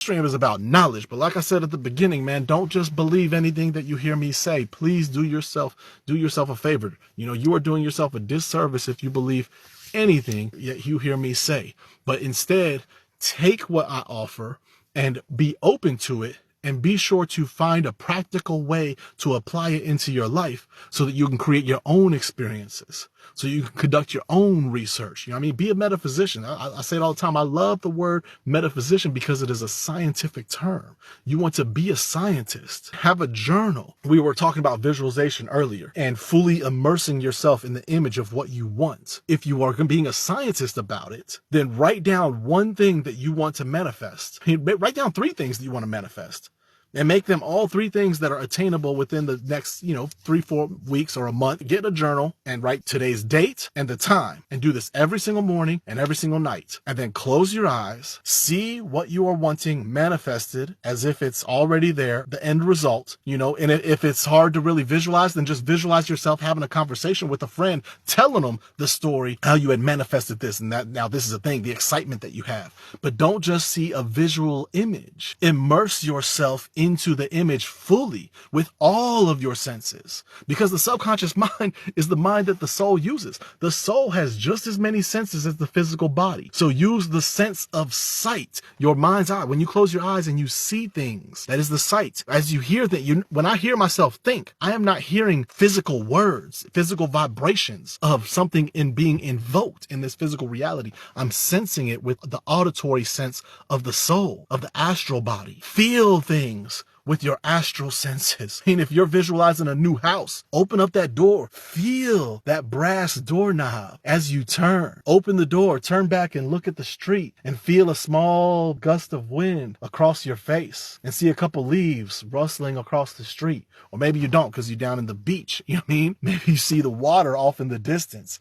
Stream is about knowledge, but like I said at the beginning, man, don't just believe anything that you hear me say. Please do yourself a favor. You are doing yourself a disservice if you believe anything that you hear me say. But instead, take what I offer and be open to it, and be sure to find a practical way to apply it into your life so that you can create your own experiences, so you can conduct your own research. Be a metaphysician. I say it all the time. I love the word metaphysician because it is a scientific term. You want to be a scientist. Have a journal. We were talking about visualization earlier and fully immersing yourself in the image of what you want. If you are being a scientist about it, then write down one thing that you want to manifest. Write down 3 things that you want to manifest, and make them all 3 things that are attainable within the next, 3-4 weeks or a month. Get a journal and write today's date and the time, and do this every single morning and every single night. And then close your eyes, see what you are wanting manifested as if it's already there, the end result, and if it's hard to really visualize, then just visualize yourself having a conversation with a friend, telling them the story, how you had manifested this and that. Now this is a thing, the excitement that you have. But don't just see a visual image. Immerse yourself into the image fully with all of your senses, because the subconscious mind is the mind that the soul uses. The soul has just as many senses as the physical body. So use the sense of sight, your mind's eye. When you close your eyes and you see things, that is the sight. As you hear that, when I hear myself think, I am not hearing physical words, physical vibrations of something being invoked in this physical reality. I'm sensing it with the auditory sense of the soul, of the astral body. Feel things with your astral senses. If you're visualizing a new house, open up that door, feel that brass doorknob as you turn. Open the door, turn back and look at the street and feel a small gust of wind across your face and see a couple leaves rustling across the street. Or maybe you don't because you're down in the beach. Maybe you see the water off in the distance.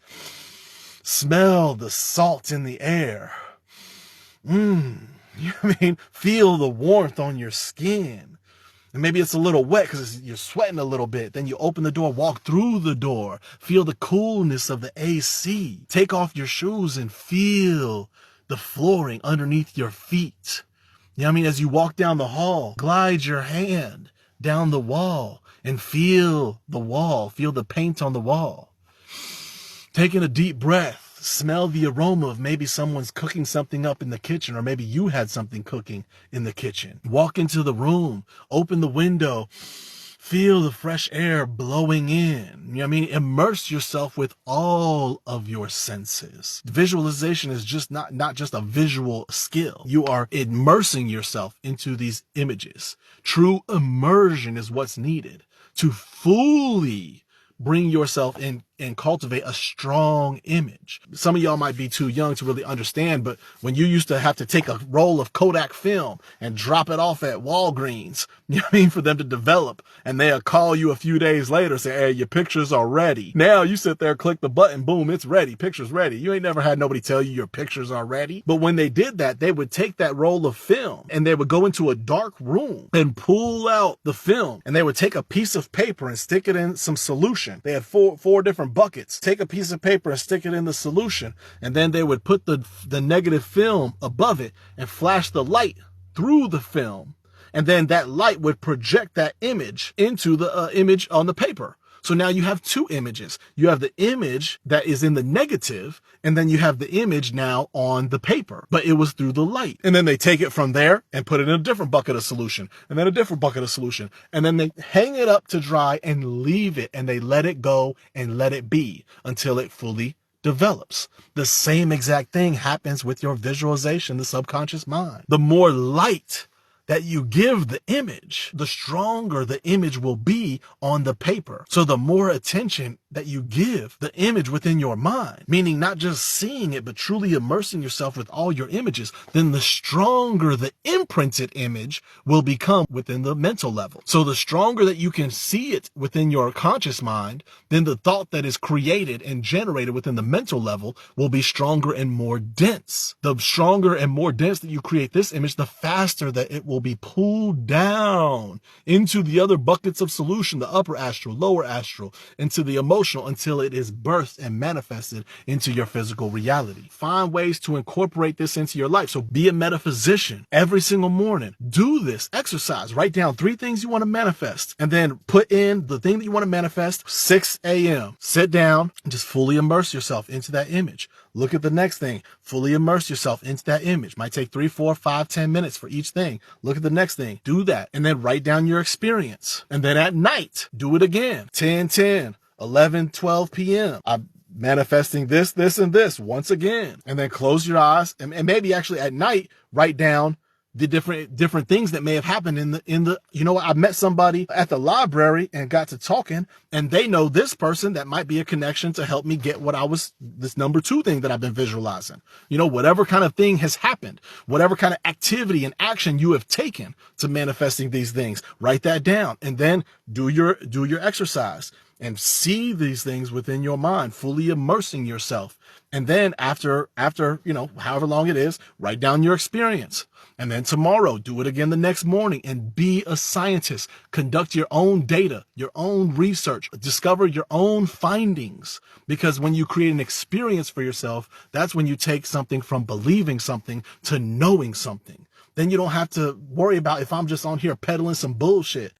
Smell the salt in the air. Feel the warmth on your skin. And maybe it's a little wet because you're sweating a little bit. Then you open the door, walk through the door, feel the coolness of the AC. Take off your shoes and feel the flooring underneath your feet. As you walk down the hall, glide your hand down the wall and feel the wall, feel the paint on the wall. Taking a deep breath. Smell the aroma of maybe someone's cooking something up in the kitchen, or maybe you had something cooking in the kitchen. Walk into the room, open the window, feel the fresh air blowing in. Immerse yourself with all of your senses. Visualization is just not just a visual skill. You are immersing yourself into these images. True immersion is what's needed to fully bring yourself in and cultivate a strong image. Some of y'all might be too young to really understand, but when you used to have to take a roll of Kodak film and drop it off at Walgreens, for them to develop, and they'll call you a few days later, say, hey, your pictures are ready. Now you sit there, click the button, boom, it's ready, pictures ready. You ain't never had nobody tell you your pictures are ready. But when they did that, they would take that roll of film and they would go into a dark room and pull out the film, and they would take a piece of paper and stick it in some solution. They had four different buckets. Take a piece of paper and stick it in the solution, and then they would put the negative film above it and flash the light through the film, and then that light would project that image into the image on the paper. So now you have 2 images. You have the image that is in the negative, and then you have the image now on the paper, but it was through the light. And then they take it from there and put it in a different bucket of solution, and then a different bucket of solution. And then they hang it up to dry and leave it, and they let it go and let it be until it fully develops. The same exact thing happens with your visualization, the subconscious mind. The more light that you give the image, the stronger the image will be on the paper. So the more attention that you give the image within your mind, meaning not just seeing it, but truly immersing yourself with all your images, then the stronger the imprinted image will become within the mental level. So the stronger that you can see it within your conscious mind, then the thought that is created and generated within the mental level will be stronger and more dense. The stronger and more dense that you create this image, the faster that it will will be pulled down into the other buckets of solution, the upper astral, lower astral, into the emotional, until it is birthed and manifested into your physical reality. Find ways to incorporate this into your life. So be a metaphysician every single morning. Do this exercise. Write down 3 things you want to manifest, and then put in the thing that you want to manifest. 6 a.m. Sit down and just fully immerse yourself into that image. Look at the next thing. Fully immerse yourself into that image. Might take 3, 4, 5, 10 minutes for each thing. Look at the next thing. Do that. And then write down your experience. And then at night, do it again. 10, 10, 11, 12 p.m. I'm manifesting this, this, and this once again. And then close your eyes. And maybe actually at night, write down the different things that may have happened in the, you know, I met somebody at the library and got to talking, and they know this person that might be a connection to help me get this number 2 thing that I've been visualizing. You know, whatever kind of thing has happened, whatever kind of activity and action you have taken to manifesting these things, write that down, and then do your exercise and see these things within your mind, fully immersing yourself. And then after, you know, however long it is, write down your experience. And then tomorrow, do it again the next morning, and be a scientist. Conduct your own data, your own research, discover your own findings. Because when you create an experience for yourself, that's when you take something from believing something to knowing something. Then you don't have to worry about if I'm just on here peddling some bullshit.